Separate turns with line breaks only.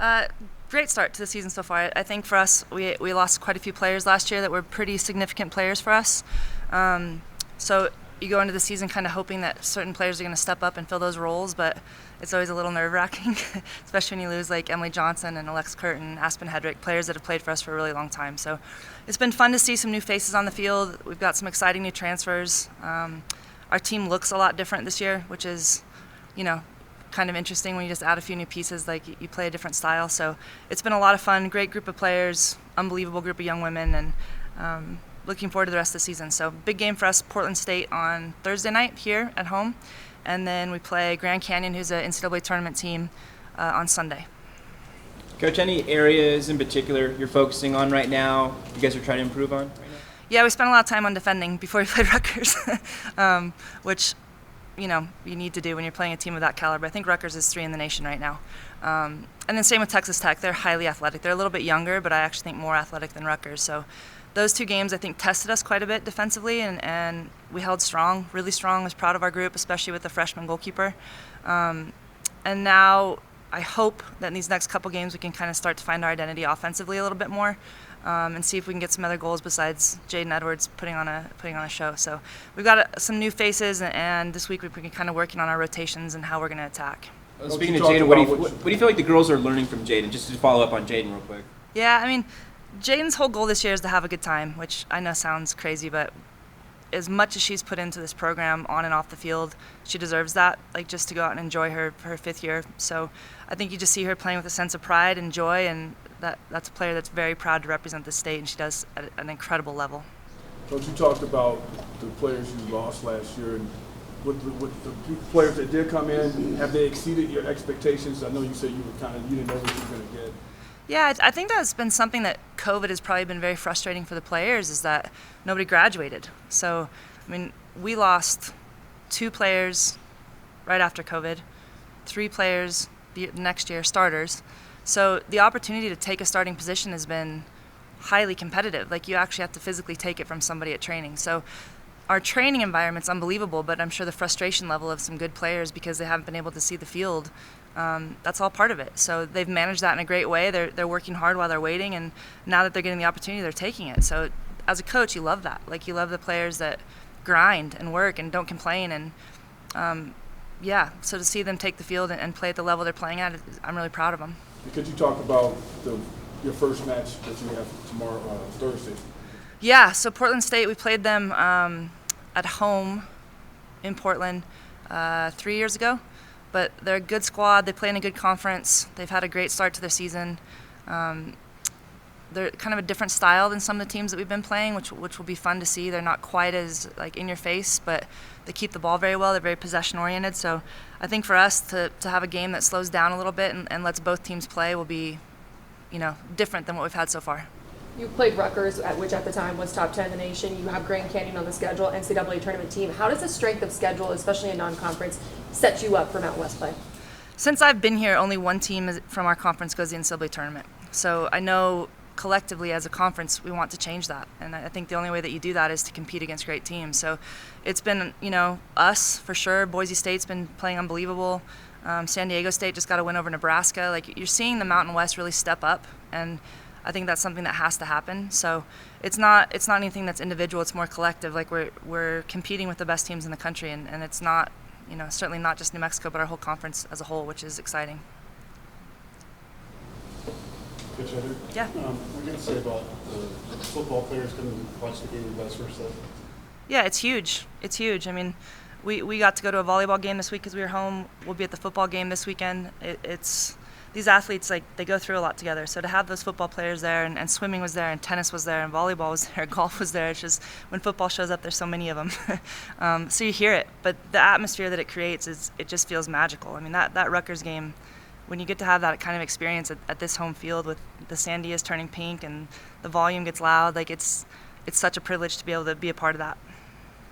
Uh, Great start to the season so far. I think for us, we lost quite a few players last year that were pretty significant players for us. So you go into the season kind of hoping that certain players are going to step up and fill those roles, but it's always a little nerve-wracking, especially when you lose like Emily Johnson and Alex Curtin, Aspen Hedrick, players that have played for us for a really long time. So it's been fun to see some new faces on the field. We've got some exciting new transfers. Our team looks a lot different this year, which is, kind of interesting when you just add a few new pieces, like you play a different style. So it's been a lot of fun, great group of players, unbelievable group of young women, and looking forward to the rest of the season. So big game for us, Portland State on Thursday night here at home, and then we play Grand Canyon, who's an NCAA tournament team, on Sunday.
Coach, any areas in particular you're focusing on right now, you guys are trying to improve on right now?
Yeah, we spent a lot of time on defending before we played Rutgers, which you need to do when you're playing a team of that caliber. I think Rutgers is 3 in the nation right now. And then same with Texas Tech. They're highly athletic. They're a little bit younger, but I actually think more athletic than Rutgers. So those 2 games, I think, tested us quite a bit defensively, and we held strong, really strong. I was proud of our group, especially with the freshman goalkeeper. And now I hope that in these next couple games we can kind of start to find our identity offensively a little bit more. And see if we can get some other goals besides Jaden Edwards putting on a show. So we've got some new faces, and this week we're kind of working on our rotations and how we're going to attack.
Speaking of Jaden, what do you feel like the girls are learning from Jaden? Just to follow up on Jaden real quick.
Yeah, I mean, Jaden's whole goal this year is to have a good time, which I know sounds crazy, but as much as she's put into this program on and off the field, she deserves that, like just to go out and enjoy her 5th year. So I think you just see her playing with a sense of pride and joy, and that's a player that's very proud to represent the state, and she does at an incredible level.
Coach, you talked about the players you lost last year, and with the players that did come in, have they exceeded your expectations? I know you said you didn't know what you were going to get.
Yeah, I think that's been something that COVID has probably been very frustrating for the players, is that nobody graduated. So, I mean, we lost 2 players right after COVID, 3 players the next year, starters. So the opportunity to take a starting position has been highly competitive. Like, you actually have to physically take it from somebody at training. So our training environment's unbelievable, but I'm sure the frustration level of some good players because they haven't been able to see the field, that's all part of it. So they've managed that in a great way. They're working hard while they're waiting, and now that they're getting the opportunity, they're taking it. So as a coach, you love that. Like, you love the players that grind and work and don't complain. And so to see them take the field and play at the level they're playing at, I'm really proud of them.
Could you talk about your first match that you have tomorrow, Thursday?
Yeah, so Portland State, we played them at home in Portland 3 years ago. But they're a good squad. They play in a good conference. They've had a great start to their season. They're kind of a different style than some of the teams that we've been playing, which will be fun to see. They're not quite as in your face, but they keep the ball very well. They're very possession oriented. So I think for us to have a game that slows down a little bit and lets both teams play will be, different than what we've had so far.
You played Rutgers, which at the time was top 10 in the nation. You have Grand Canyon on the schedule, NCAA tournament team. How does the strength of schedule, especially in non-conference, set you up for Mountain West play?
Since I've been here, only one team from our conference goes to the NCAA tournament. So I know collectively as a conference we want to change that. And I think the only way that you do that is to compete against great teams. So it's been, us for sure. Boise State's been playing unbelievable. San Diego State just got a win over Nebraska. Like, you're seeing the Mountain West really step up, and I think that's something that has to happen. So it's not anything that's individual, it's more collective. Like, we're competing with the best teams in the country, and it's not, certainly not just New Mexico, but our whole conference as a whole, which is exciting.
Coach Heather?
Yeah.
What are you going to say about the football players coming to watch the game and vice versa?
Yeah, it's huge. It's huge. I mean, we got to go to a volleyball game this week because we were home. We'll be at the football game this weekend. It's these athletes, they go through a lot together. So to have those football players there, and swimming was there, and tennis was there, and volleyball was there, golf was there. It's just, when football shows up, there's so many of them. So you hear it, but the atmosphere that it creates it just feels magical. I mean, that Rutgers game, when you get to have that kind of experience at this home field with the sandy is turning pink and the volume gets loud, it's such a privilege to be able to be a part of that.